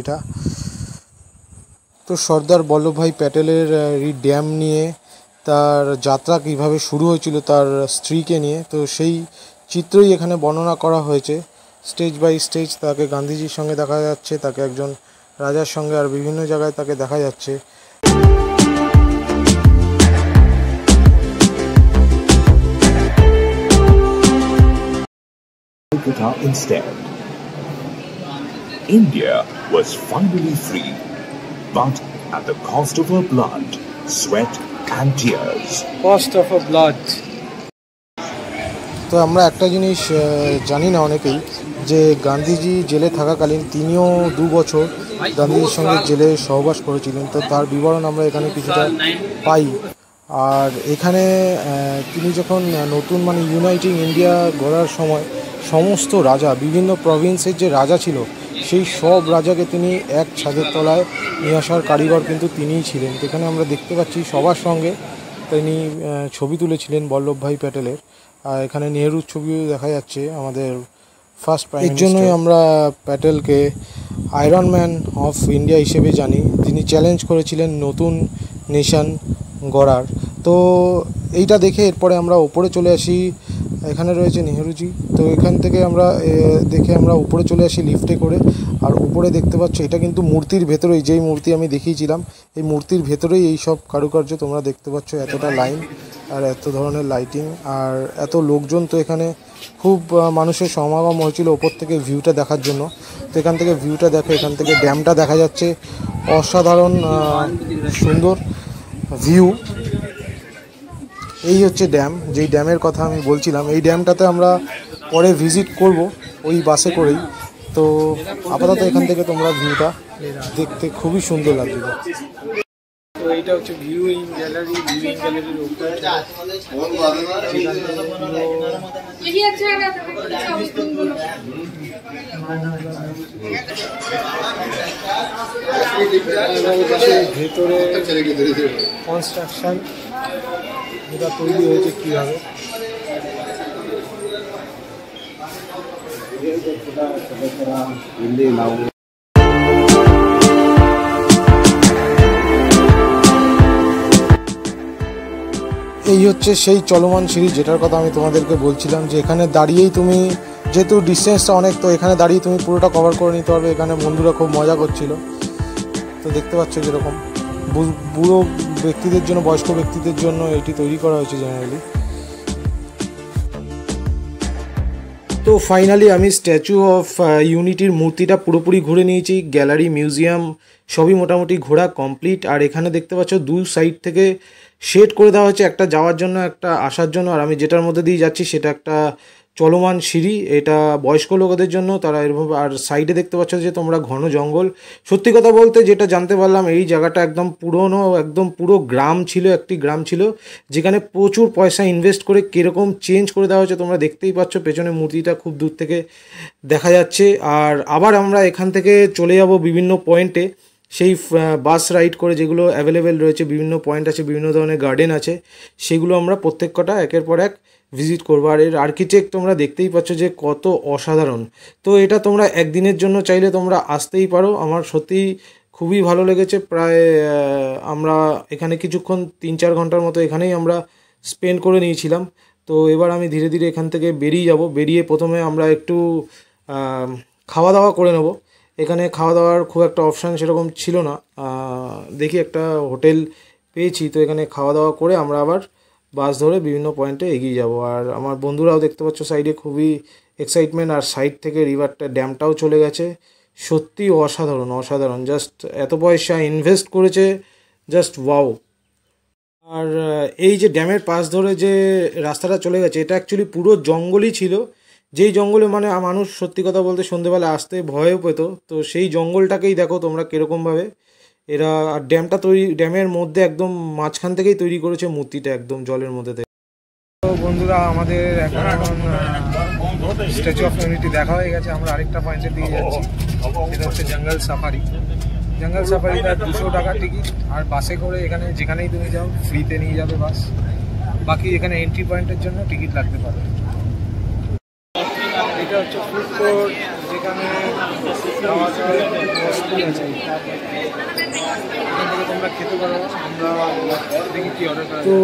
এটা। তো সর্দার বল্লভভাই প্যাটেলের এই ড্যাম নিয়ে তার যাত্রা কীভাবে শুরু হয়েছিল তার স্ত্রীকে নিয়ে, তো সেই চিত্রই এখানে বর্ণনা করা হয়েছে স্টেজ বাই স্টেজ। তাকে গান্ধীজির সঙ্গে দেখা যাচ্ছে, তাকে একজন রাজার সঙ্গে, আর বিভিন্ন জায়গায় তাকে দেখা যাচ্ছে। Instead, India was finally free, but at the cost of her blood, sweat and tears. Cost of her blood. তো আমরা একটা জিনিস জানি না অনেকেই, যে গান্ধীজি জেলে থাকাকালীন তিনিও 2 বছর গান্ধীজির সঙ্গে জেলে সহবাস করেছিলেন। তো তার বিবরণ আমরা এখানে কিছুটা পাই। আর এখানে তিনি যখন নতুন মানে ইউনাইটিং ইন্ডিয়া গড়ার সময় সমস্ত রাজা, বিভিন্ন প্রভিন্সের যে রাজা ছিল সেই সব রাজাকে তিনি এক ছাদের তলায় নিয়ে আসার কারিগর কিন্তু তিনিই ছিলেন। এখানে আমরা দেখতে পাচ্ছি সবার সঙ্গে তিনি ছবি তুলেছিলেন বল্লভভাই প্যাটেলের। আর এখানে নেহরুর ছবিও দেখা যাচ্ছে, আমাদের ফার্স্ট প্রাইম মিনিস্টার। এর জন্যই আমরা প্যাটেলকে আয়রন ম্যান অফ ইন্ডিয়া হিসেবে জানি। তিনি চ্যালেঞ্জ করেছিলেন নতুন নেশন গড়ার। তো এইটা দেখে এরপরে আমরা ওপরে চলে আসি। এখানে রয়েছে নেহরুজি। তো এখান থেকে আমরা দেখে আমরা উপরে চলে আসি লিফটে করে। আর উপরে দেখতে পাচ্ছ এটা কিন্তু মূর্তির ভেতরেই, যেই মূর্তি আমি দেখিয়েছিলাম এই মূর্তির ভেতরেই এই সব কারুকার্য তোমরা দেখতে পাচ্ছ। এতটা লাইন আর এত ধরনের লাইটিং আর এত লোকজন। তো এখানে খুব মানুষের সমাগম হয়েছিল ওপর থেকে ভিউটা দেখার জন্য। তো এখান থেকে ভিউটা দেখো, এখান থেকে ড্যামটা দেখা যাচ্ছে, অসাধারণ সুন্দর ভিউ। এই হচ্ছে ড্যাম, যেই ড্যামের কথা আমি বলছিলাম। এই ড্যামটাতে আমরা পরে ভিজিট করব ওই বাসে করেই। তো আপাতত এখান থেকে তোমরা ভিউটা দেখতে খুবই সুন্দর লাগছিল। তো এইটা হচ্ছে ভিউইং গ্যালারি। ভিউইং গ্যালারির উপরে ভেতরে কনস্ট্রাকশন এটা তৈরি হয়েছে কীভাবে। এই হচ্ছে সেই চলমান সিঁড়ি যেটার কথা আমি তোমাদেরকে বলছিলাম, যে এখানে দাঁড়িয়েই তুমি, যেহেতু ডিস্টেন্সটা অনেক, তো এখানে দাঁড়িয়ে তুমি পুরোটা কভার করে নিতে পারবে। এখানে বন্ধুরা খুব মজা করছিল। তো দেখতে পাচ্ছ যেরকম বুড়ো ব্যক্তিদের জন্য, বয়স্ক ব্যক্তিদের জন্য এটি তৈরি করা হয়েছে জেনারেলি। তো ফাইনালি আমি স্ট্যাচু অফ ইউনিটির মূর্তিটা পুরোপুরি ঘুরে নিয়েছি। গ্যালারি, মিউজিয়াম সবই মোটামুটি ঘোরা কমপ্লিট। আর এখানে দেখতে পাচ্ছ 2 সাইড থেকে শেড করে দেওয়া হচ্ছে, একটা যাওয়ার জন্য একটা আসার জন্য। আর আমি যেটার মধ্যে দিয়ে যাচ্ছি সেটা একটা চলমান সিঁড়ি, এটা বয়স্ক লোকদের জন্য, তারা এরকম। আর সাইডে দেখতে পাচ্ছ যে তোমরা ঘন জঙ্গল। সত্যি কথা বলতে যেটা জানতে পারলাম, এই জায়গাটা একদম পুরনো, একদম পুরো গ্রাম ছিল, একটি গ্রাম ছিল যেখানে প্রচুর পয়সা ইনভেস্ট করে কীরকম চেঞ্জ করে দেওয়া হচ্ছে তোমরা দেখতেই পাচ্ছ। পেছনে মূর্তিটা খুব দূর থেকে দেখা যাচ্ছে। আর আবার আমরা এখান থেকে চলে যাব বিভিন্ন পয়েন্টে, সেই বাস রাইড করে, যেগুলো অ্যাভেলেবেল রয়েছে। বিভিন্ন পয়েন্ট আছে, বিভিন্ন ধরনের গার্ডেন আছে, সেগুলো আমরা প্রত্যেক কটা একের পর এক ভিজিট করবো। আর এর আর্কিটেক্ট তোমরা দেখতেই পাচ্ছ যে কত অসাধারণ। তো এটা তোমরা একদিনের জন্য চাইলে তোমরা আসতেই পারো। আমার সত্যিই খুবই ভালো লেগেছে। প্রায় আমরা এখানে কিছুক্ষণ 3-4 ঘন্টার মতো এখানেই আমরা স্পেন্ড করে নিয়েছিলাম। তো এবার আমি ধীরে ধীরে এখান থেকে বেরিয়ে যাব। বেরিয়ে প্রথমে আমরা একটু খাওয়া দাওয়া করে নেব। এখানে খাওয়া দাওয়ার খুব একটা অপশান সেরকম ছিল না, দেখি একটা হোটেল পেয়েছি। তো এখানে খাওয়া দাওয়া করে আমরা আবার বাস ধরে বিভিন্ন পয়েন্টে এগিয়ে যাব। আর আমার বন্ধুরাও দেখতে পাচ্ছ সাইডে খুবই এক্সাইটমেন্ট। আর সাইড থেকে রিভারটা, ড্যামটাও চলে গেছে। সত্যি অসাধারণ, অসাধারণ। জাস্ট এত পয়সা ইনভেস্ট করেছে, জাস্ট ওয়াও। আর এই যে ড্যামের পাশ ধরে যে রাস্তাটা চলে গেছে, এটা অ্যাকচুয়ালি পুরো জঙ্গলই ছিল। যেই জঙ্গলে মানে মানুষ সত্যি কথা বলতে সন্ধেবেলা আসতে ভয়ও পেত। তো সেই জঙ্গলটাকেই দেখো তোমরা কীরকমভাবে এরা, আর ড্যামটা তৈরি, ড্যামের মধ্যে একদম মাঝখান থেকেই তৈরি করেছে মূর্তিটা, একদম জলের মধ্যে থেকে। তো বন্ধুরা, আমাদের এখন স্ট্যাচু অফ ইউনিটি দেখা হয়ে গেছে। আমরা আরেকটা পয়েন্টে দিয়ে যাচ্ছি, এটা হচ্ছে জঙ্গল সাফারি। জঙ্গল সাফারিটা 200 টাকা টিকিট। আর বাসে করে এখানে যেখানেই তুমি যাও ফ্রিতে নিয়ে যাবে বাস। বাকি এখানে এন্ট্রি পয়েন্টের জন্য টিকিট লাগতে পারে। এটা হচ্ছে ফুড কোর্ট, যেখানে খাওয়া দাওয়া কস্টলি আছে। এখান থেকে তোমরা খেতে পারো। আমরা দেখি কি অর্ডার করা যায়। তো